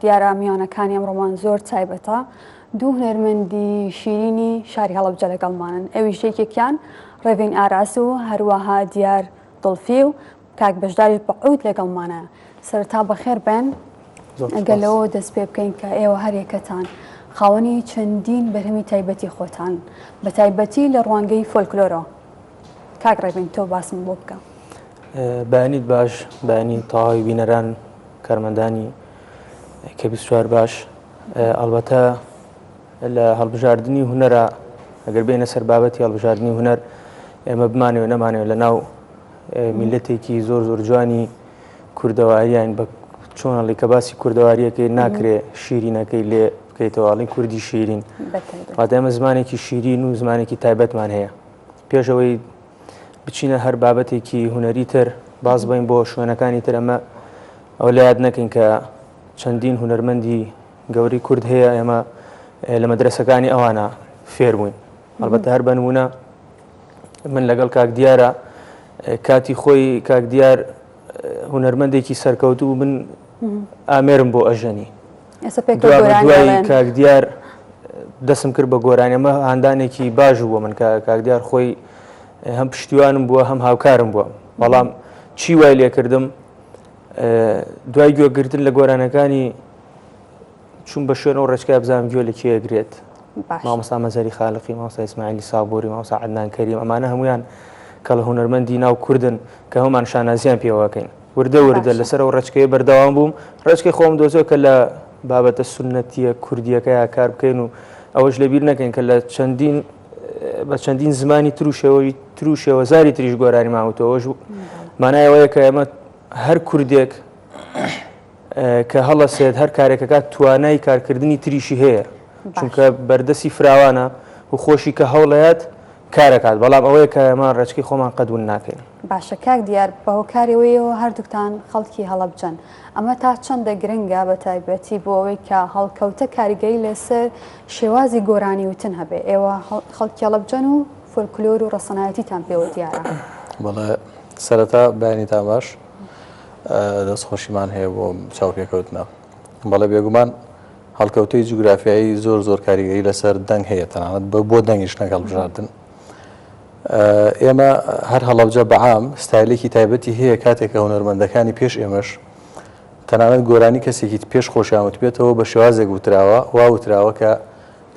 دیارە میوانەکانی ئەمڕۆمان زۆر تایبەتە. دوو هونەرمەندی شیرینی شاری هەڵەبجە لەگەڵمانن. ئەویش یەکێکیان ڕێڤین ئاراس و هەروەها دیار دڵفی و کاک بەشداری بەعود لەگەڵمانە. سەرەتا بەخێر بێن. ئەگەر لەوە دەست پێ بکەین کە ئێوە هەرێکەتان خاوەنی چەندین بەرهەمی تایبەتی خۆتان بە تایبەتی لە ڕوانگەی فۆلکلۆرەوە. کاک ڕێڤین تۆ باسم بۆ بکە. بەیانیت باش، بەیانی تەواوی بینەران کارمەندانی کە 24 باش. ئەلبەتە لە هەڵبژاردننی هونەرە ئەگەر بێنە سەر بابەتی هەڵبژاردننی هونەر ئێمە بمانەوە نەمانەوە لە ناو میلەتێکی زۆر زۆر جوانی کوردەواریان بە چۆنەڵی کە باسی کوردەواریەکەی ناکرێ شیرینەکەی لێ بکەیتەوەڵی کوردی شیرین. واتە ئێمە زمانێکی شیرین و زمانێکی تایبەتمان هەیە. پێشەوەی بچینە هەر بابەتێکی هونەری تر باز بین بۆ شوێنەکانی تر ئەمە ئەو لە یاد نەکەین کە چەندین هونەرمەندی گەوری کورد هەیە ئێمە لە مەدرسەکانی ئەوانە فێر بووین. ئەلبەتە هەر بەنمونە من لەگەڵ کاک دیارە کاتی خۆی کاک دیار هونەرمەندێکی سەرکەوتوو من ئامێرم بۆ ئەژەنی. دوای کاک دیار دەسم کرد بە گۆرانی. ئەمە هاندانێکی باش بووە من کاک دیار خۆی هەم پشتیوانم بووە هەم هاوکارم بووە. بەڵام چی وای لێ کردم دوای گوێگرتن لە گۆرانەکانی چون بە شوێنەوە ڕێچکای بزانم گوێ لە کێگرێت. مامۆستا مەزەری خالقی، مامۆستا ئیسماعیلی سابووری، مامۆستا عەدنان کەریم، ئەمانە هەمویان کە لە هونەرمەندی ناو کوردن کە هەمومان شانازیان پێوەکەین. وردە وردە لەسەر ئەو ڕێچکەیە بەردەوام بووم. ڕێچکەی خۆم دۆزەوە کە لە بابەتە سونەتیە کوردیەکەیە کار بکەین و ئەوەش لەبیر نەکەین کە لە چەندین زمانی تروشەوە زاری تریش گۆرانی ماوەتەوەش مانایەوەیە کە ئێمە هەر کوردێک کە هەڵەسێت هەر کارێکەکە توانای کارکردنی تریشی هەیە، چونکە بەردەسی فراوانە و خۆشی کە هەوڵەیەت کارەکات. بەڵام ئەوەیە کە ئەمە ڕێچکەی خۆمان قەدون ناکەین. باشە کاک دیار بەهۆکاریەوەیەوە هەردووکتان خەڵکی هەڵەبجەن. ئەمە تا چەندە گرنگە بە تایبەتی بۆ ئەوەی کە هەڵکەوتە کاریگەری لەسەر شێوازی گۆرانی وتن هەبێ. ئێوە خەڵکی هەڵەبجەن و فۆلکلۆر و ڕەسەنایەتیتان پێوە دیارە. بەڵێ سەرەتا بەیانیتان باش، دەستخۆشیمان هەیە بۆ چاوپێکەوتنە. بەڵێ بێگومان هەڵکەوتەی جوگرافیایی زۆر زۆر کاریگەری لەسەر دەنگ هەیە، تەنانەت بۆ دەنگیش نەک هەڵبژاردن. ئێمە هەر هەڵەبجە بەعام ستایلێکی تایبەتی هەیە کاتێکە هونەرمەندەکانی پێش ئێمەش تەنانەت گۆرانی کەسێکی پێش خۆشیانوت بێتەوە بە شێوازێک وتراوە وا وتراوە کە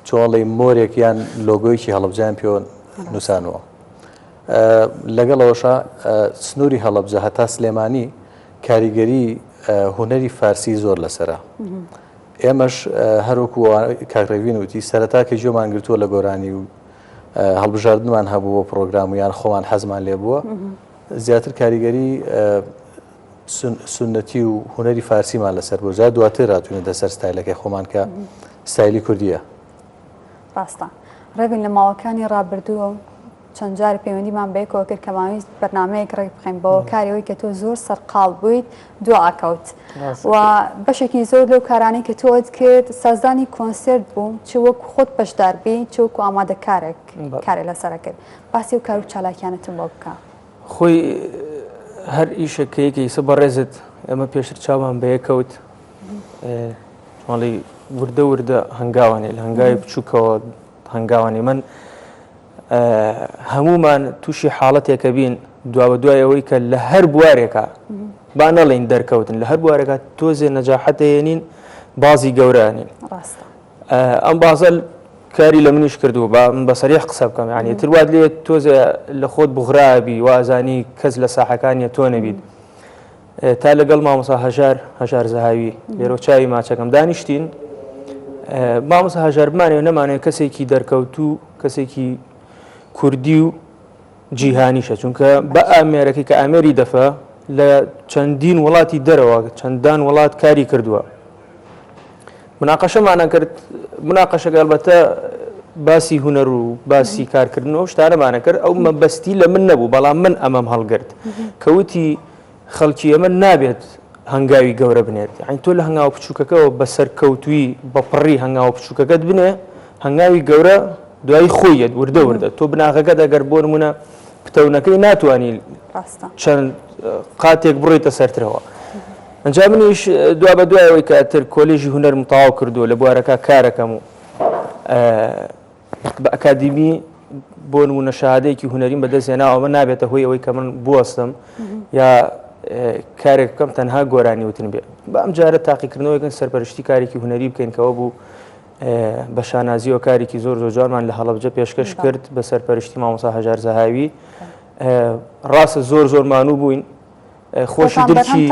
چۆڵی مۆرێک یان لۆگۆیەکی هەڵەبجیان پێوە نووسانەوە. لەگەڵەوەشە سنووری هەڵەبجە هەتا سلێمانی کاریگەری هونەری فارسی زۆر لەسرە. ئێمەش هەروەکو کاکڕێڤین وتی سەرەتا کە گوێمان گرتووە لە گۆرانی و هەڵبژاردنمان هەبوو بۆ پرۆگرام و یان خۆمان حەزمان لێ بووە، زیاتر کاریگەری سونەتی و هونەری فارسیمان لەسەر بوو. زیاد دواتر هاتوونە دەسەر ستایلەکەی خۆمان کە ستایلی کوردیە. ڕاستە. ڕێڤین لە ماوەکانی ڕابردووە چەند جار پەیوەندیمان بەیەکەوە کرد کە ماوەی بەرنامەیەک ڕێک بخەین بەوە کارەوەی کە تۆ زۆر سەرقاڵ بوویت دوعاکەوت و بەشێکی زۆر لەو کارانەی کە تۆت کرد سازدانی کۆنسرت بوو، چ وەکو خۆت بەشداربی چ وەکو ئامادەکارێک کارێک لەسەرە کرد. باسی و کار و چالاکیانەتم بۆ بکە. خۆی هەر ئیشەکەیەکی سە بەڕێزت ئەمە پێشتر چاوان بەیەکەوت ماڵی وردە وردە هەنگاوانێ لە هەنگاوی بچووکەوە هەنگاوانی من هەمومان تووشی حاڵەتێکە بین دوا بە دوای ئەوەی کە لە هەر بوارێکە با نەڵێن دەرکەوتن لە هەر بوارێکە تۆزێ نەجاحەتەیەنین بازی گەورانین. ئەم بازەل کاری لە منیش کردو من بە سەریح قسە بکەم، یعنی تروات لێ تۆزێ لە خۆت بغرابی وازانی کەس لە ساحەکانیە تۆ نەبیت. تا لەگەڵ مامۆستا هەژار زەهاوی لێرە چاوی ماچەکەم دانیشتین. مامۆستا هەژار بمانێ نەمانێت کەسێکی دەرکەوتوو کەسێکی کوردی و جیهانیشە، چونکە بە ئامێرەکەی کە ئامێری دەفە لە چەندین وڵاتی دەرەوە چەندان وڵات کاری کردووە. مناقەشەمانە کرد. مناقەشەکە ئەلبەتە باسی هونەر و باسی کارکردنەوە شتانەمانە کرد. ئەو مەبەستی لە من نەبوو، بەڵام من ئەمەم هەڵگرت کەوتی خەڵکی ئەمە نابێت هەنگاوی گەورە بنێت. یعنی تۆ لە هەنگاو بچووکەکەەوە بەسەر کەوتوی بەپڕی هەنگاو بچووکەکەت بنێ هەنگاوی گەورە دوای خۆیت وردە وردە تۆ بناغەکەت ئەگەر بۆ نمونە پتەونەکەی ناتوانانی چەند قاتێک بڕیتە سەرترەوە. ئەنجا منیش دوا بە دوایەوەی کە ئەتر کۆلێژی هونەرم تەواو کردووە لە بوارەکە کارەکەم و بە ئەکادیمی بۆ نمونە شەهادەیەکی هونەریم بەدەستهێنا ئەوە نابێتە هۆی ئەوەی کە من بوەستم یا کارێک بکەم تەنها گۆرانی وتن بێ. بە ئەم جارە تاقیکردنەوەیکن سەرپەرشتی کارێکی هونەری بکەین کەەوە بوو بە شانازیەوە کارێکی زۆر جوانمان لە هەڵەبجە پێشکەش کرد بە سەرپەرشتی مامۆستا هەژار زەهاوی. ڕاستە زۆر مانوو بووین، خۆشی دڵکی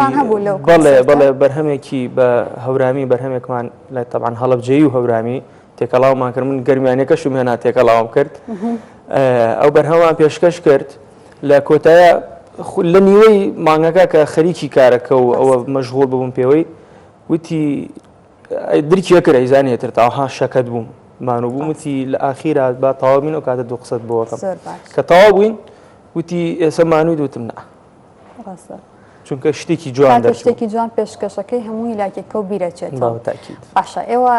بەڵێ بەرهەمێکی بە هەورامی بەرهەمێکمان لە تەبعاً هەڵەبجەیی و هەورامی تێکەڵاومان کرد. من گەرمیانەکەشم هێنا تێکەڵاوم کرد، ئەو بەرهەمان پێشکەش کرد. لە کۆتایە لە نیوەی مانگەکە کە خەریکی کارەکە و ئەوە مەشغوڵ ببووم پێوەی وتی درکی کرد ئەیزانێتتر تاها شەکەت بووم مانوو بووم، وتی لە ئاخیرا با تەواو بین و کاتە دوو قسەت بۆەکەم کە تەواو بووین وتی ئێستا مانووی دوتم نا چونکە شتێکی جوان شتێکی جوان پێشکەشەکەی هەمووی لاکێکە و بیرەچێتەوە. باشە ئێوە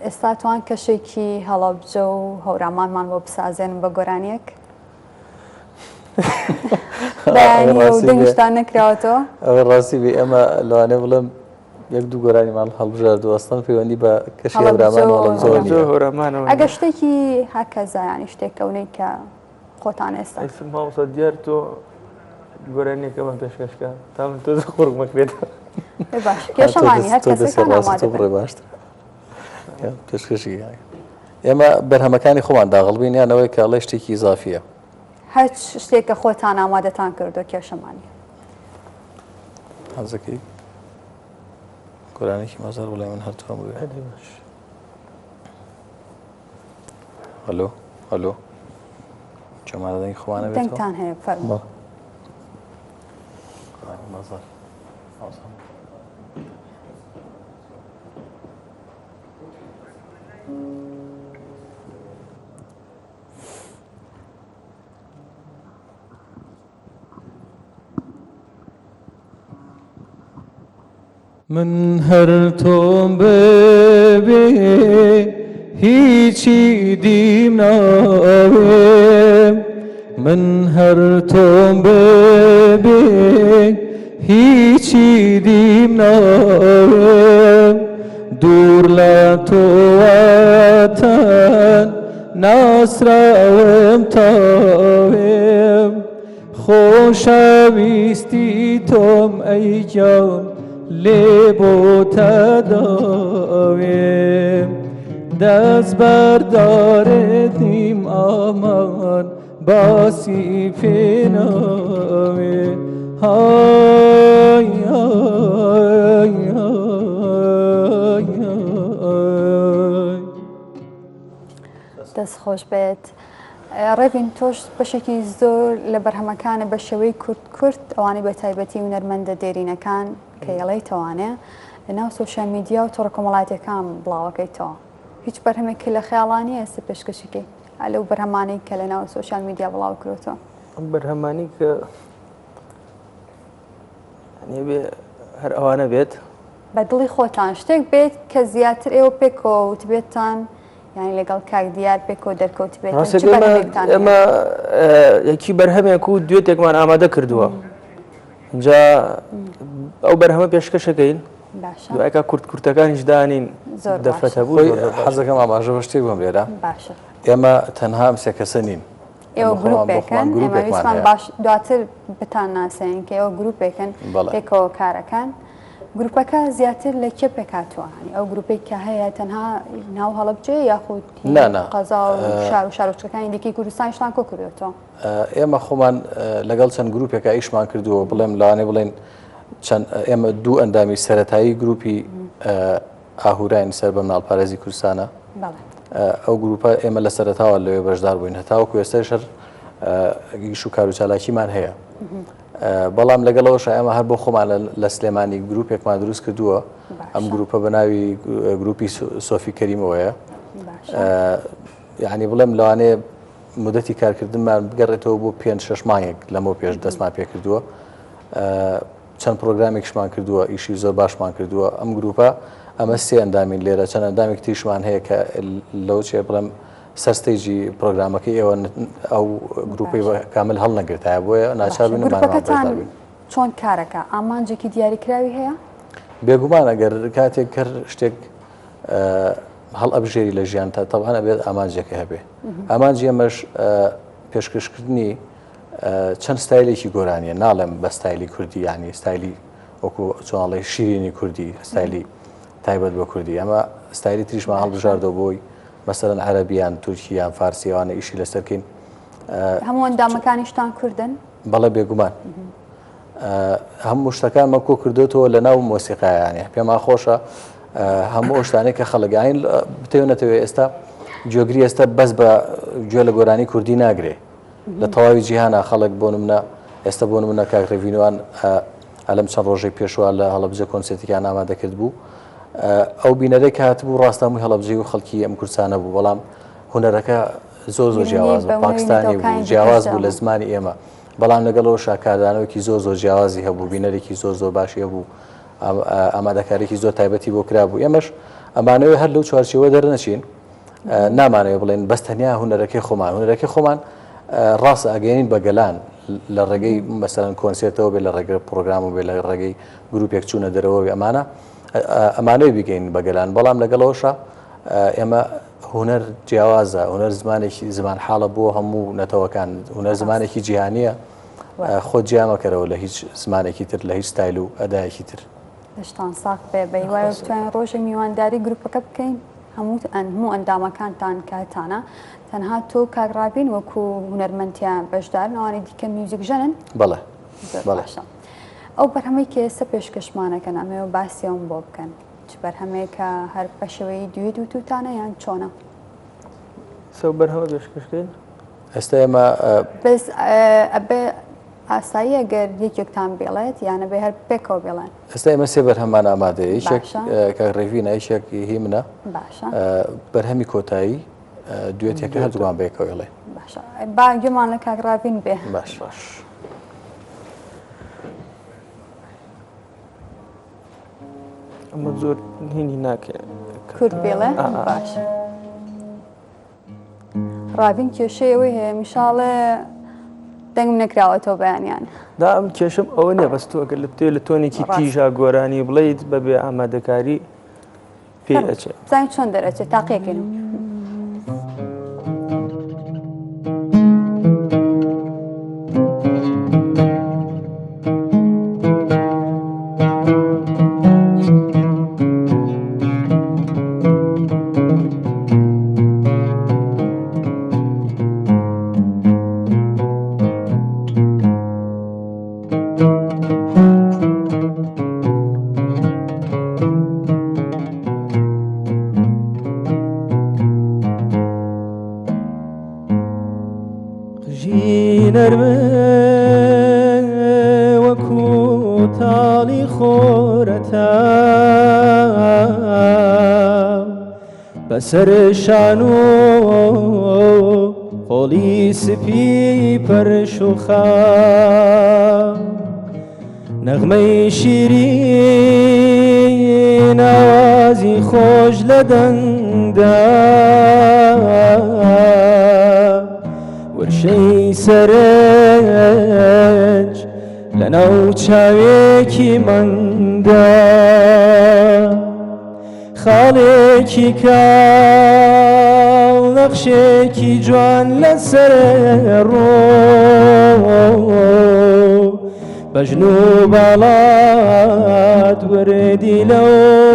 ئێستا توان کەشێکی هەڵەبجە و هەورامانمان بۆ بسازێن بە گۆرانیەک دەنگشتان نەکراوەتەوە؟ ئەوە ڕاستی بێ ئەمە لەوانێ بڵم یەک دوو گۆرانیمان هەڵبژاردووە ئەستان پەیوەندی بە کەشی هەورامان ئەگەر شتێکی هەکەزایانی شتێکەونەی کە خۆتان ئێستا ماوەسە دیار تۆ گۆرانیەکەمان پێشکەشکە تا تۆ خۆڕمەک بێت باش کێشەمانی هەر کەسێکان ئامادە باشتر پێشکەشی ئێمە بەرهەمەکانی خۆمان داغڵبین یانەوەی کە ئەڵێ شتێکی ئیزافیە هەر شتێککە خۆتان ئامادەتان کردو کێشەمانی حەزەکەی گۆرانێکی مەزار وڵای من هەرتووە بێ. هەلۆ هەلۆ جەمادەنگی خۆوانە بێت دەنگتان هەیە فەرموو. مەزار من هەر تۆم ببێ هیچی دیم ناوێ من هەر تۆم ببێ هیچی دیم ناوێ دوور لە تۆوەتەن ناسراوم تاوێ خۆشەویستی تۆم ئەی گیان لێ بۆ تەداوێ دەست بەردارێتیم ئامان باسی پێناوێ های دەست خۆش بێت. ڕێڤین تۆش بەشێکی زۆر لە بەرهەمەکانە بە شێوەی کورد ئەوانەی بە تایبەتی هونەرمەندە دێرینەکان کە یەڵەیتەوانێ لەناو سۆشیال میدیا و تۆڕە کۆمەڵایەتەکان بڵاوەکەیتەوە. هیچ بەرهەمێکی لە خەیاڵانی ئێستا پێشکەشیکەی لەو بەرهەمانەی کە لەناو سۆشیال میدیا بڵاو کرێتەوە؟ ئەم بەرهەمانی کە بێ هەر ئەوانە بێت بە دڵی خۆتان شتێک بێت کە زیاتر ئێوە پێکەوت بێتتان یانی لەگەڵ کاک دیار پێکەوە دەرکەوت بێت ئێمە یەکی بەرهەمێک و دوێتێکمان ئامادە کردووە اینجا ئەو بەرهەمە پێشکەشەکەین دوایکە کورتەکانیش دانین دەفەتە بوو حەزەکەم ئاماژە بە شتێک بۆم لێرە ئێمە تەنها ئەم سێ کەسە نین ئێوە گروپێکن ئێمەویستمان باش دواتر بتان ناسێن کە ئێوە گروپێکن پێکەوە کارەکان گروپەکە زیاتر لە کێ پێکاتوانی ئەو گروپێک کە هەیە تەنها ناو هەڵەبجێ یاخود قەزا و شار و شارۆچەکانی دیکەی کوردستانیشتان کۆ کردوێتەوە؟ ئێمە خۆمان لەگەڵ چەند گروپێکە ئیشمان کردووە بڵێم لەوانێ بڵێن چەند ئێمە دوو ئەندامی سەرەتایی گروپی ئاهورانی سەر بە مناڵپارێزی کوردستانە ئەو گروپە ئێمە لە سەرەتاوە لەوێ بەشدار بووین هەتاوەکو ئێستاش گیش و کار و چالاکیمان هەیە بەڵام لەگەڵەوەش ئێمە هەر بۆ خۆمان لە سلێمانی گروپێکمان دروست کردووە ئەم گروپە بە ناوی گروپی سۆفی کەریمەوەیە یعنی بڵێم لەوانەیە مدەتی کارکردنمان بگەڕێتەوە بۆ 5-6 مانگێک لەمەوە پێش دەستمان پێ کردووە چەند پرۆگرامێکشمان کردووە ئیشی زۆر باشمان کردووە ئەم گروپە ئەمە سێ ئەندامین لێرە چەند ئەندامێک تریشمان هەیە کە لەو چێ بڵێم سەرستەیجی پرۆگرامەکەی ئێوە ئەو گروپی کامل هەڵ نەگرتایە بۆیە ناچار بووین چۆن کارەکە ئامانجێکی دیاریکراوی هەیە؟ بێگومان ئەگەر کاتێک کەر شتێک هەڵ ئەبژێری لە ژیان تا تەواان ئەبێت ئامانجێکی هەبێ ئامانجی ئەمەش پێشکەشکردنی چەند ستایلێکی گۆرانیە ناڵێم بە ستایلی کوردی ینی ستایلی وەکو چۆنڵی شیرینی کوردی ستایلی تایبەت بە کوردی ئەمە ستایلی تریشمان هەڵبژاردەوە بۆی مەسەرەن عەرەبیان تورکیان فارسیوانە ئیشی لەسەرکەین هەموو ئەندامەکانیشتان کوردن بەڵێ بێگومان هەموو شتەکانمە کۆ کردوێتەوە لە ناو مۆسیقایانێ پێما خۆشە هەموو ئەو شتانەی کە خەڵگاین بتێونەتەوێت ئێستا گوێگری ئێستا بەس بە گوێ لە گۆرانی کوردی ناگرێ لە تەواوی جیهانە خەڵک بۆ نمونە ئێستا بۆ نمونە کاک ڕێڤینۆوان ئەلەم چەند ڕۆژەی پێشوە لە هەڵەبجە کۆنسێرتێکیان ئامادەکرد بوو ئەو بینەرەی کە هاتبوو ڕاستە هەمووی هەڵەبجەی و خەڵکی ئەم کورسانە بوو بەڵام هونەرەکە زۆر جیاواز بوو پاکستانی بوو جیاواز بوو لە زمانی ئێمە بەڵام لەگەڵەوە شاکاردانەوەکی زۆر جیاوازی هەبوو بینەرێکی زۆر باشی هەبوو ئامادەکارێکی زۆر تایبەتی بۆ کرابوو ئێمەش ئەمانەوەی هەر لەو چوارچێوە دەرنەچین نامانەوە بڵێن بەستەنیا هونەرەکەی خۆمان ڕاستە ئەگەێنین بە گەلان لە ڕێگەی مەسەرەن کۆنسێرتەوە بێ لە ڕێگە پرۆگرام و بێ لە ڕێگەی گروپێک چوونە دەرەوە ئەمانەوەی بگەین بە گەلان بەڵام لەگەڵەوەشە ئێمە هونەر جیاوازە هونەر زمانێکی زمان حاڵە بۆ هەموو نەتەوەکان هونەر زمانێکی جیهانیە خۆت جیامەکەرەوە لە هیچ زمانێکی تر لە هیچ ستایل و ئەدایەکی تر دەشتان ساق بێ بە هیوای بتوانین ڕۆژە میوانداری گروپەکە بکەین هەموو ئەندامەکانتان کاتانە تەنها تۆ کاگڕابین وەکو هونەرمەندیان بەشدارن ئەوانی دیکە میوزیک ژەنن بەڵێ ئەو بەرهەمەی کە ئێستا پێشکەشمانەکەن ئەمەوە باسیەوەم بۆ بکەن چ بەرهەمەیەکە هەر بە شێوەیە دوێت و تووتانە یان چۆنە سەو بەرهەمە پێشکەشکەین ئێستا ئێمە بەس ئەبێ ئاسایی ئەگەر یەکێکتان بێڵێت یانە بێ هەر پێکەوە بێڵێن ئێستا ئێمە سێ بەرهەمان ئامادەیە یەکێک کاک ڕێڤینە یەکێکی هی منە بەرهەمی کۆتایی دوێتێکە هەردووان بێکەوە بێڵێ باشە با گوێمان لە کاگڕابین بێ باش ئەمە زۆر هینی ناکەێت کورد بێڵێ باش ڕابین کێشەیەوەی هەیە میشاڵێ دەنگم نەکراوەتەوە بەیانیان دا ئەم کێشم ئەوە نیە بەس تۆگە لە تۆنێکی تیژا گۆرانی بڵیت بەبێ ئامادەکاری پێ ئەچێت زانین چۆن دەرەچێت تاقیەکەین بەسەرشان و قۆڵی سپی پەرشوخا نەغمەی شیرین ئاوازی خۆش لە دەنگدا وەرشەی سەرنج لە ناو چاوێکی مەنگدا خاڵێکی کاڵ نەخشێکی جوان لەسەر ڕۆ بەژن و باڵات وەردی لەو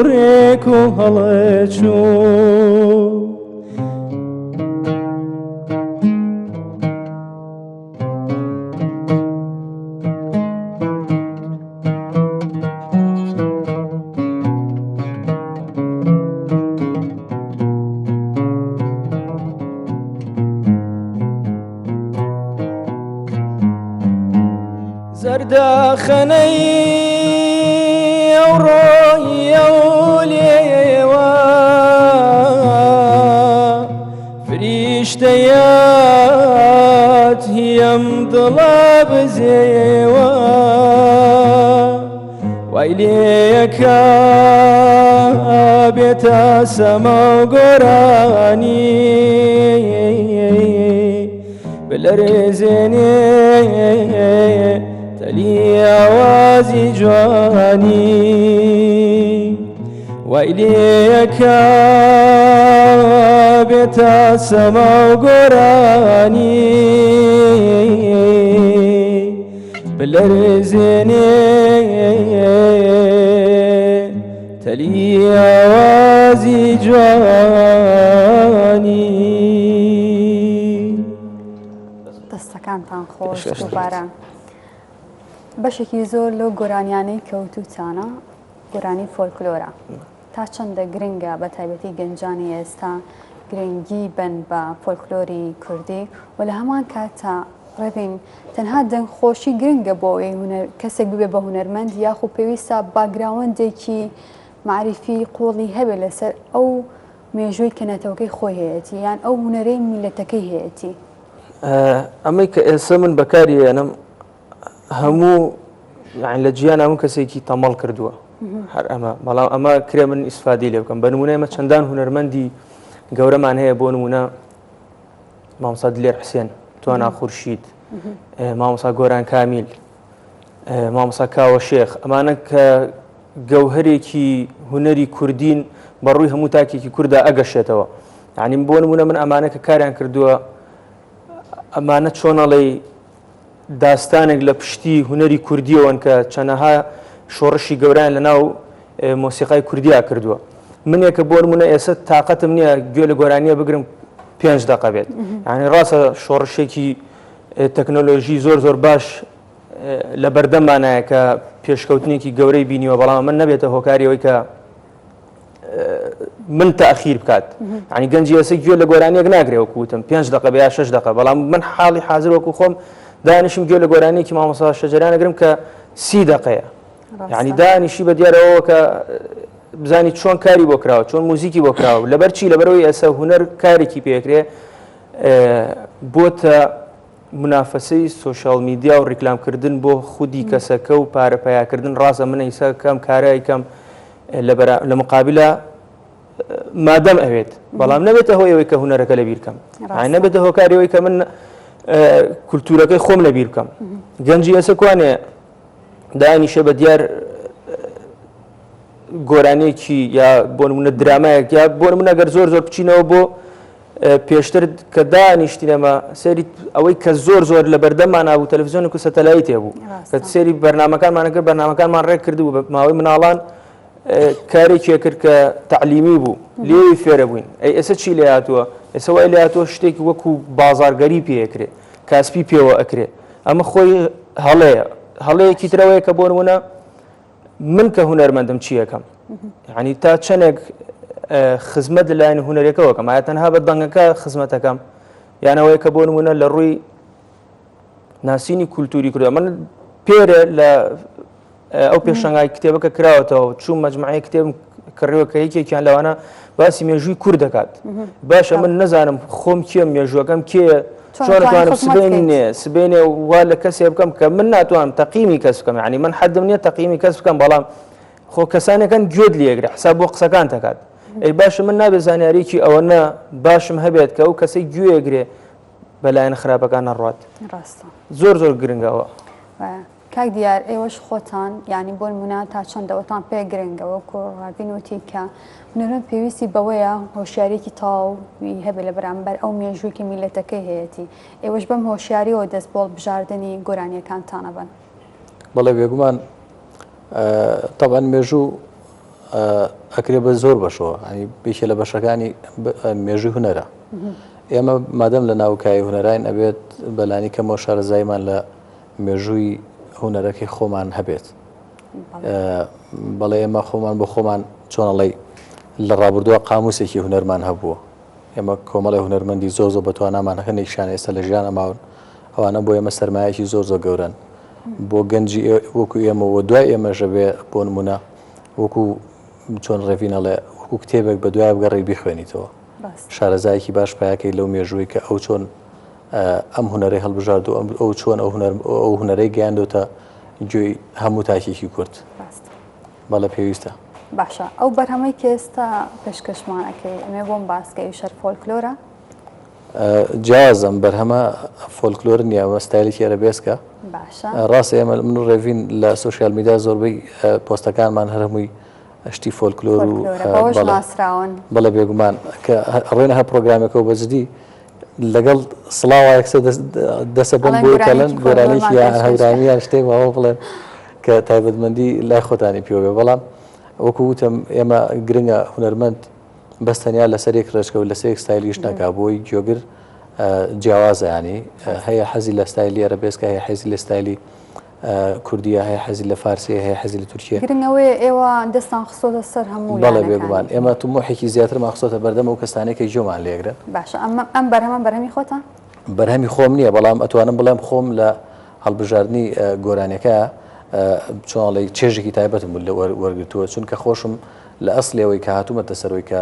ڕێک و هەڵەچوو زەردەخەنەی ئەو ڕۆی ئەو لێوە فریشتەیەت هیم دڵە بزێوە وای لێیەکە بێتە سەما و گۆرانی بلەرزێنێ تەلی ئاوازی جوانی ئایلەیەکە بێتە سەما و گۆرانی بلەرزێنێ تەلی ئاوازی جوانی دەستەکانتان خۆش دووبارە بەشێکی زۆر لەو گۆرانیانەی کەوتوتانە گۆرانی فۆلکلۆرە تا چەندە گرنگە بە تایبەتی گەنجانی ئێستا گرنگی بن بە فۆلکلۆری کوردی و لە هەمان کاتە ڕێبین تەنها دەنگخۆشی گرنگە بۆ ئەوەی کەسێک ببێ بە هونەرمەند یاخو پێویستە باگراوەندێکی معریفی قۆڵی هەبێت لەسەر ئەو مێژووی کەنەتەوەکەی خۆی هەیەی یان ئەو هونەرەی میلەتەکەی هەیەی ئەمەی کە ئێستا من بەکاری ئەنم هەموو لە جیان هەموو کەسێکی تەمەڵ کردووە هەر ئەمە بەڵام ئەمە کرێ من ئیسفادی لێ بکەم بە نمونە ئێمە چەندان هونەرمەندی گەورەمان هەیە بۆ نمونە مامۆستا دلێر حوسێن توانا خورشید مامۆستا گۆران کامیل مامۆستا کاوە شێخ ئەمانە کە گەوهرێکی هونەری کوردین بەڕووی هەموو تاکێکی کووردا ئەگەشێتەوە یعنی بۆ نمونە من ئەمانە کە کاریان کردووە ئەمانە چۆنەڵێ داستانێک لە پشتی هونەری کوردیەوەن کە چەنەها شۆڕشی گەوران لە ناو مۆسیقای کوردیا کردووە منێکە بۆ نمونە ئێستا تااقەتم نییە گوێ لە گۆرانیە بگرم 5 دقە بێت یعنی ڕاستە شۆڕشێکی تەکنۆلۆژی زۆر زۆر باش لە بەردەمانایە کە پێشکەوتنێکی گەورەی بینیوە بەڵام من نەبێتە هۆکاریەوەی کە من تاخیر بکات ینی گەنجی ئێستا گوێ لە گۆرانیەک ناگرێەوە کوتم 5 دقە بە 6 دقە بەڵام من حاڵی حاضر وەکو خۆم دانیشم گوێ لە گۆرانیەکی مامۆستا شەجەرانەگرم کە 30 دقەیە یعنی دانیشی بە دیارەوە کە بزانی چۆن کاری بۆ کراوە چۆن موزیکی بۆ کراوە لەبەرچی لەبەرەوەی ئێستا هونەر کارێکی پێکرێ بۆتە منافەسەی سۆشال میدیا و ڕیکلامکردن بۆ خودی کەسەکە و پارەپیاکردن ڕاستە من ئیسا کەم کارایی کەم لە مقابلە مادەم ئەوێت بەڵام نەبێتە هۆی ئەوەی کە هونەرەکە لە بیر بکەم نەبێتە هۆکاریەوەی کە من کولتورەکەی خۆم لە بیر بکەم گەنجی ئێستا کوانێ دانیشە بە دیار گۆرانێکی یا بۆ نمونە درامایەک یا بۆ نمونە گەر زۆر زۆر بچینەوە بۆ پێشتر کە دانیشتینەمە سەری ئەوەی کە زۆر زۆر لە بەردەممان نبوو تەلەڤیزیۆنێک و سەتەلایت هەبوو کە سەری بەرنامەکانمانە کرد بەرنامەکانمان ڕێک کردبوو بە ماوەی مناڵان کارێکی کرد کە تعلیمی بوو لێوی فێرە بووین ئەی ئێستا چی لێ هاتووە ئێستا وای لێ هاتووە شتێکی وەکو بازارگەری پێکرێ کاسپی پێوە ئەکرێ ئەمە خۆی هەڵەیە هەڵەیەکی ترەوەیە کە بۆ نمونە من کە هونەرمەندم چی یەکەم یعنی تا چەندێک خزمەت لەلایەن هونەرێکەوەکەم ئایا تەنها بە دەنگەکە خزمەتەکەم یانەوەی کە بۆ نمونە لە ڕووی ناسینی کولتوری کردووە من پێرە لە ئەو پێشنگای کتێبەکە کراوەتەوە چوو مەجموعەی کتێبم کڕیوە کە یەکێکیان لەوانە باسی مێژووی کورد دەکات باشە من نەزانم خۆم کێم مێژووەکەم کێ چۆن ناتوانم سبێنێ وا لە کەسێ بکەم کە من ناتوانم تەقیمی کەس بکەم یعنی من حەدم نییە تەقیمی کەس بکەم بەڵام خۆ کەسانەکەن گوێت لێگرە حساب بۆ قسەکان دەکات ئەی باشە من نابێت زانیاریکی ئەوە نە باشم هەبێت کە ئەو کەسەی گوێگرێ بەلایەن خراپەکان نەڕات زۆر زۆر گرنگەوە کاک دیار ئێوەش خۆتان ینی بۆ نمونە تا چەندەوەتان پێ گرنگەوە کۆڕابینوتی کە هونەرمەند پێویستی بەوەیە هۆشیارێکی تاوی هەبێت لە بەرامبەر ئەو مێژوویکی میلەتەکەی هەیەی ئێوەش بەم هۆشیاریەوە دەست بۆ بژاردننی گۆرانیەکانتانە بن بەڵێ بێگومان طبعاً مێژوو ئەکرێ بە زۆر بەشەوە بیشە لە بەشەکانی مێژووی هونەرە ئێمە مادەم لە ناوکایی هونەراین ئەبێت بەلانی کەمەوە شارەزایمان لە مێژووی هونەرەکەی خۆمان هەبێت بەڵێ ئێمە خۆمان بۆ خۆمان چۆنەڵی لە ڕابردووە قاموسێکی هونەرمان هەبووە ئێمە کۆمەڵی هونەرمەندی زۆر زۆر بەتوانامان هەنێکشان ئێستا لە ژیانە ماون ئەوانە بۆ ئێمە سەرمایەکی زۆر زۆر گەورن بۆ گەنجی وەکو ئێمە و دوای ئێمەژە بێ بۆ نمونە وەکو چۆن ڕێڤینەڵێ وەکو کتێبێک بە دوای بگەڕی بیخوێنیتەوە شارەزایەکی باش پایەکەی لەو مێژووی کە ئەو چۆن ئەم هونەرەی هەڵبژارد و ئەو چۆن ئەو هونەرەی گەیاندۆتە گوێی هەموو تاکێکی کورد بەڵە پێویستە باشە ئەو بەرهەمەی کە ئێستا پێشکەشمانەکەی ئەمێ بۆم باسکەی شەر فۆلکلۆرە جیازم بەرهەمە فۆلکلۆر نییە ئەمە ستایلێکی ئەرەبێسکە ڕاستە ئێمە من و ڕێڤین لە سۆشیال میدیا زۆربەی پۆستەکانمان هەر هەمووی شتی فۆلکلۆر و بەوەش ناسراون بەڵێ بێگومان کە ڕێنە هە پرۆگرامێکەوە بەجددی لەگەڵ سڵاوایەکسە دەسە بم بۆی کەلەن گۆرانێکی هەورامیان شتێمەوە بڵێن کە تایبەتمەندی لای خۆتانی پێوێ بەڵام وەکو وتم ئێمە گرنگە هونەرمەند بەستەنیا لەسەرێک ڕێچکە و لەسەرێک ستایلیش ناکا بۆی جۆگر جیاوازە ینی هەیە حەزی لە ستایلی ئەرەبێسکە هەیە حەزی لە ستایلی کوردیە هەیە حەزی لە فارسی هەیە حەزی لە تورکیە گرنگەوەی ئێوە دەستان خستۆتە سەر هەموو بەڵێ بێگومان ئێمە تومۆحێکی زیاتر ماخستۆتە بەردەمە و کەستانێکی جۆمان لێگرن باشە ئەم بەرهەمی خۆتە بەرهەمی خۆم نییە بەڵام ئەتوانم بڵێم خۆم لە هەڵبژاردننی گۆرانەکە چۆنڵی چێژێکی تایبەتم بوو لە وەرگتووە چونکە خۆشم لە ئەسلەوەی کە هاتوومەتە سەرەوەی کە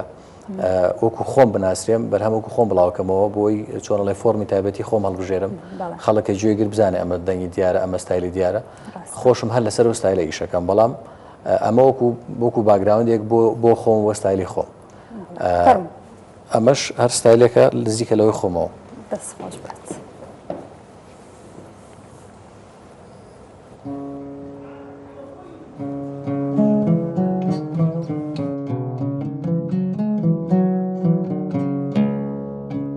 وەکو خۆم بناسرێم بەرهەم وەکو خۆم بڵاوکەمەوە بۆی چۆنڵی فۆرمی تایبەتی خۆم هەڵبژێرم خەڵکە گوێگر بزانێ ئەمە دەنگی دیارە ئەمە ستایلی دیارە خۆشم هەر لەسەر و ستایلە ئیشەکەم بەڵام ئەمە وەکو باگراوندێک بۆ خۆم وە ستایلی خۆم ئەمەش هەر ستایلێکە نزیکە لەوەی خۆمەوە دەست خۆش بێت.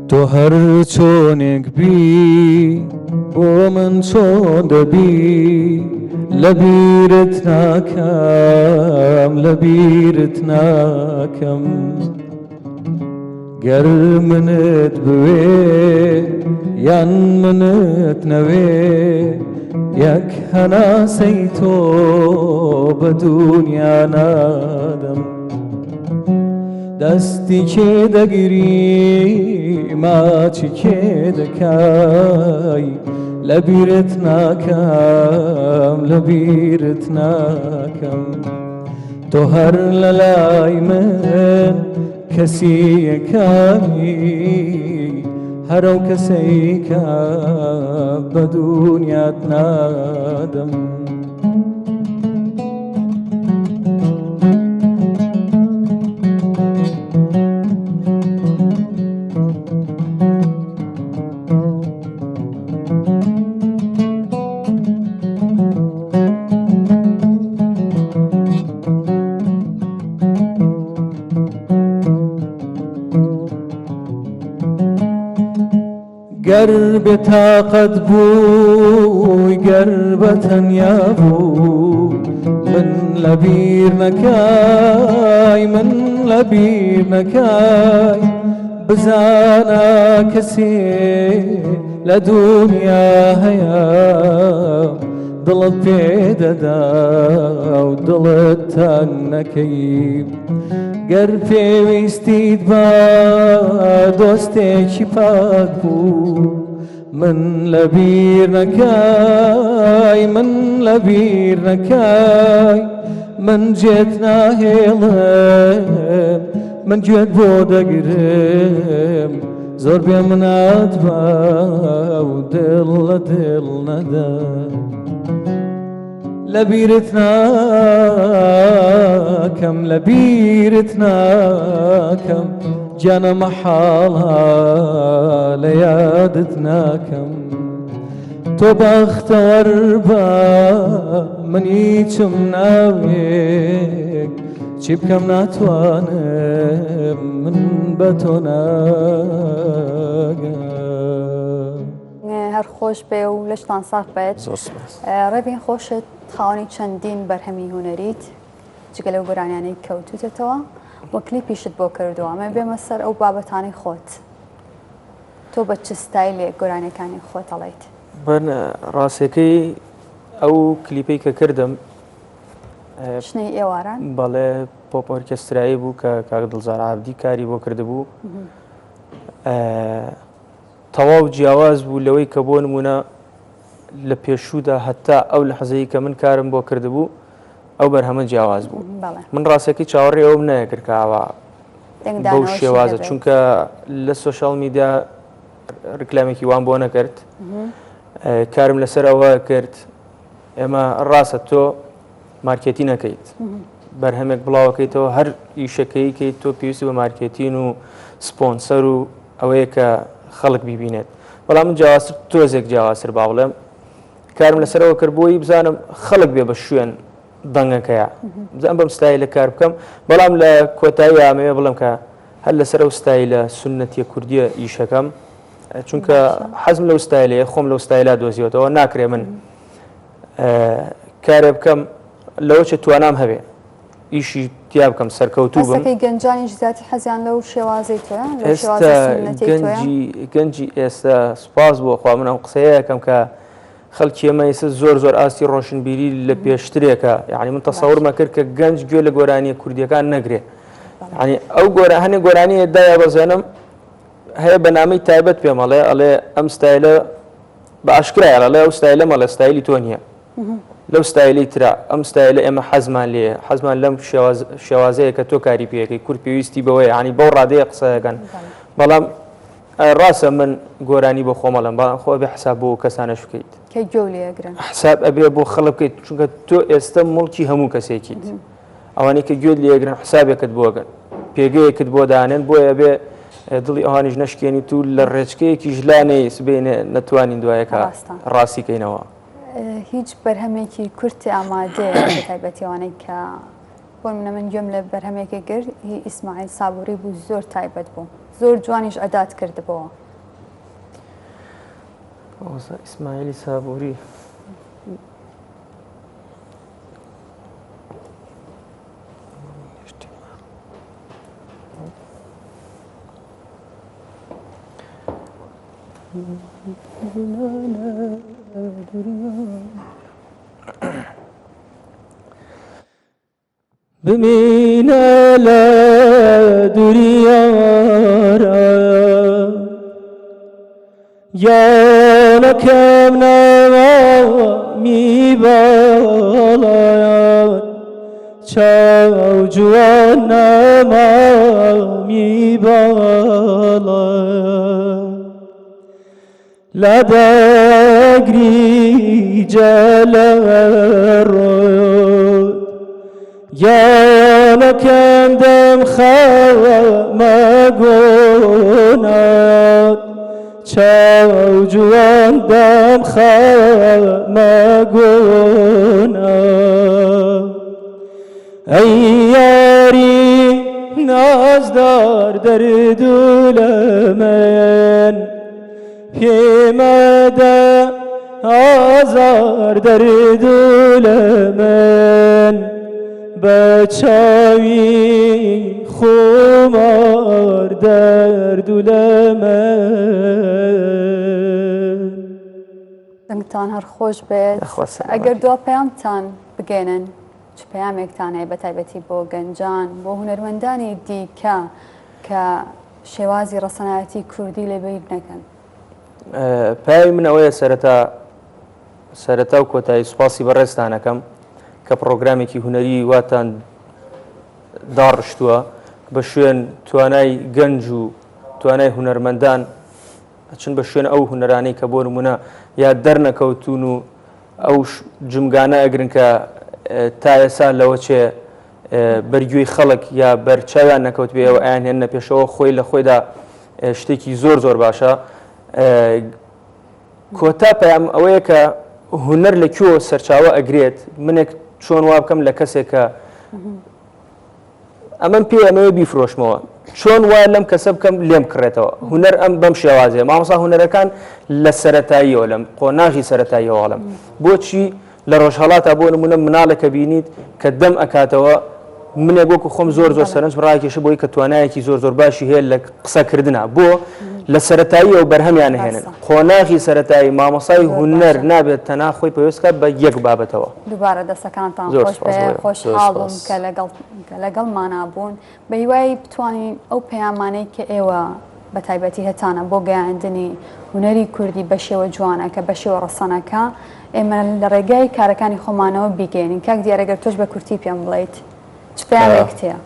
تۆ هەر چۆنێک بی بۆ من چۆن دەبی لەبیرت ناکەم لەبیرت ناکەم گەر منت بوێ یان منت نەوێ یەک هەناسەی تۆ بە دونیا نادەم دەستی کێ دەگیری ماچی کێ دەکای لەبیرت ناکەم لەبیرت ناکەم تۆ هەر لە لای من کەسیەکانی هەرەو کەسەی کە بە دونیات نادەم گەر بێتاقەت بووی گەر بەتەنیا بوو من لەبیر نەکای من لەبیر نەکای بزانە کەسێ لە دونیا هەیە دڵت پێدەدا و دڵت تەنگ نەکەی گەر پێویستیت بە دۆستێکی پاک بوو من لەبیر نەکای من لەبیر نەکای من جێت ناهێڵم من گوێت بۆ دەگرم زۆر بێ منات بە و دڵ لە دڵ نەدا لەبیرت ناکەم لەبیرت ناکەم جانە مەحاڵە لە یادت ناکەم تۆ بەختەوەر بە منی چم ناوێک چی بکەم ناتوانم من بە تۆ ناگەم هەر خۆش بێ و لەشتان ساق بێت ڕێبین خۆشت خاوەنی چەندین بەرهەمی هونەریت جگە لەو گۆرانیانەی کەوتوتێتەوە وە کلیپیشت بۆ کردووە ئەمە بێمە سەر ئەو بابەتانی خۆت تۆ بە چ ستایلێک گۆرانەکانی خۆت هەڵێیت بەن ڕاستەکەی ئەو کلیپەی کە کردم شنەی ئێواران بەڵێ پۆپ ئۆرکێسترایی بوو کە کاک دڵزار عابدی کاری بۆ کردبوو تەواو جیاواز بوو لەوەی کە بۆ نمونە لە پێشوودا هەتا ئەو لە حەزەیە کە من کارم بۆ کردبوو ئەو بەرهەمە جیاواز بوو من ڕاستەکەی چاوەڕێ ئەوم نەیەکرد کە ئاوا بەو شێوازە چونکە لە سۆشال میدیا ڕکلامێکی وان بۆ نەکرد کارم لەسەر ئەوە کرد ئێمە ڕاستە تۆ مارکێتی نەکەیت بەرهەمێک بڵاوەکەیتەوە هەر ئیشەکەی کەیت تۆ پێویستی بە مارکێتین و سپۆنسەر و ئەوەیە کە خەڵک بیبینێت بەڵام من جیاوازتر تۆزێک جیاوازتر با بڵێم کارم لەسەرەوە کرد بۆی بزانم خەڵک بێ بە شوێن دەنگەکەیە زان بەم ستایلە کار بکەم بەڵام لە کۆتایی ئامەوێ بڵم کە هەر لەسەر ئەو ستایلە سنەتیە کوردیە ئیشەکەم چونکە حەزم لەو ستایلەیە خۆم لەو ستایلا دۆزیەوەتەوە ناکرێ من کارێ بکەم لەوە چ توانام هەبێ ئیشی تیا بکەم سەرکەوتوو بم هەستەکەی گەنجانی زیاتر حەزیان لەو شێوازەی تۆیە لەو ئێستا شێوازە سنەتەی تۆیە گەنجی ئێستا سوپاس بۆ خوا من ئەو قسەیە یەکەم کە خەڵکی ئێمە ئێستا زۆر ئاستی ڕۆشنبیری لە پێشترێکە یعنی من تەسەوڕمە کرد کە گەنج گوێ لە گۆرانیە کوردیەکان نەگرێ یعنی ئەو هەنێک گۆرانی دایە بەزێنم هەیە بەنامەی تایبەت پێمەڵێ ئەڵێ ئەم ستایلە بە ئاشکرایە ئەڵێ ئەو ستایلە مەڵێ ستایلی تۆ نییە لەو ستایلی ترا ئەم ستایلە ئێمە حەزمان لێ حەزمان لەم شێوازەیە کە تۆ کاری پێەکەی کورد پێویستی بەوەی ینی بەو ڕادەیە قسەکەن بەڵام ڕاستە من گۆرانی بۆ خۆمەڵم بەڵام خۆ بێ حساب بۆ کەسانەش بکەیت کە گوێ لێگرن حساب ئەبێ بۆ خەڵک بکەیت چونکە تۆ ئێستا مڵکی هەموو کەسێکیت ئەوانەی کە گوێت لێگرن حسابێکت بۆگەن پێگەیەکت بۆ دانێن بۆیە بێ دڵی ئەوانیش نشکێنی تو لە ڕێچکەیەکی ژلانەی سبێنێ نەتوانین دوایەکە ڕاستیکەینەوە هیچ بەرهەمێکی کورتی ئامادەیە بە تایبەتیوانەی کە بۆ منە من گوێم لە بەرهەمێکی گر هی ئیسماعیل سابووری بوو زۆر تایبەت بوو زۆر جوانیش ئەدات کردبەوە ئیسماعیلی سابووری بمینە لە دوریارە یانەکەم نەوامی باڵایان چاو جوان نەمامی باڵایان لەدەگری جەلەڕۆ یانەکەم دەم خەمەگۆنات چاو جوان دەم خەمەگۆنات ئەی یاری نازدار دەردولەمەن پێمەدە ئازار دەردولەمەن بە چاوی خۆمار دەردولەمەن دەنگتان هەر خۆش بێت ئەگەر دوا پەیامتان بگەێنن چ پەیامێکتان هەیە بە تایبەتی بۆ گەنجان بۆ هونەرمەندانی دیکە کە شێوازی ڕەسەنایەتی کوردی لێبیر نەکەن پای من ئەوەیە سەرەتا و کۆتایی سوپاسی بەڕێستانەکەم کە پرۆگرامێکی هونەری واتان داڕشتووە بە شوێن توانای گەنج و توانای هونەرمەندان ئەچن بە شوێن ئەو هونەرانەی کە بۆ نمونە یا دەرنەکەوتون و ئەو جمگانە ئەگرن کە تا ئێسا لەوە چێ بەرگوێی خەڵک یا بەرچاویان نەکەوت بێ ئەوە ئایان هێنە پێشەوە خۆی لە خۆیدا شتێکی زۆر باشە کۆتا پەیام ئەوەیە کە هونەر لەکوێوە سەرچاوە ئەگرێت منێک چۆن وا بکەم لە کەسێکە ئەمەم پێ ئەمەوە بیفرۆشمەوە چۆن وایە لەم کەسە بکەم لێم کڕێتەوە هونەر ئەم بەم شێوازێ مامۆستا هونەرەکان لە سەرەتاییەوە لەم قۆناغی سەرەتاییەوەڵم بۆچی لە ڕۆژهەڵاتە بۆ نمونە مناڵەکە بینیت کە دەم ئەکاتەوە منێک وەکو خۆم زۆر سەرنج ڕاکێشە بۆی کە توانایەکی زۆر باشی هەیە لە قسەکردنا بۆ لە سەرەتاییەوە بەرهەمیان هێنن قۆناغی سەرەتایی مامۆسای هونەر نابێت تەنها خۆی پێویستکە بە یەک بابەتەوە دووبارە دەستەکانتان خۆش بێ خۆشحاڵم کە لەگەڵمانە بوون بە هیوای بتوانین ئەو پەیامانەی کە ئێوە بە تایبەتی هەتانە بۆ گەیاندنی هونەری کوردی بە شێوە جوانە کە بە شێوە ڕەسەنەکە ئێمە لە ڕێگای کارەکانی خۆمانەوە بیگەێنین کاک دیارەگەر تۆش بە کورتی پێم بڵیت چ پەیامێک هەیە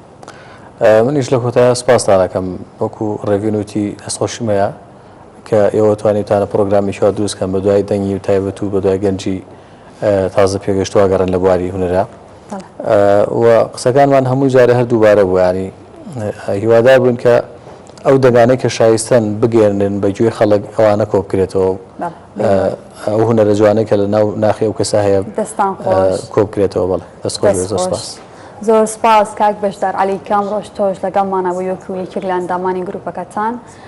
منیش لە کۆتایە سپاسدانەکەم وەکو ڕێگەنوتی دەستخۆشیمەیە کە ئێوە توانیتانە پرۆگرامیشەوە دروستکەن بە دوای دەنگی و تایبەت و بە دوای گەنجی تازە پێگەشتووە گەڕن لە بواری هونەرە و قسەکانمان هەموو جارە هەر دووبارە بوو ینی هیوادار بوون کە ئەو دەگانەی کە شایستەن بگێرنن بەگوێ خەڵک ئەوانە کۆ بکرێتەوە ئەو هونەرە جوانەی کە لە ناو ناخی ئەو کەسا هەیە دەستان خۆش کۆ بکرێتەوە بەڵێ دەستخۆش زۆر سپاس. زۆر سپاس کاک بەشدار عەلی کامڕۆژ تۆش لەگەڵمانە بۆ یۆکی و یەکێک لە ئەندامانی گروپەکەتان.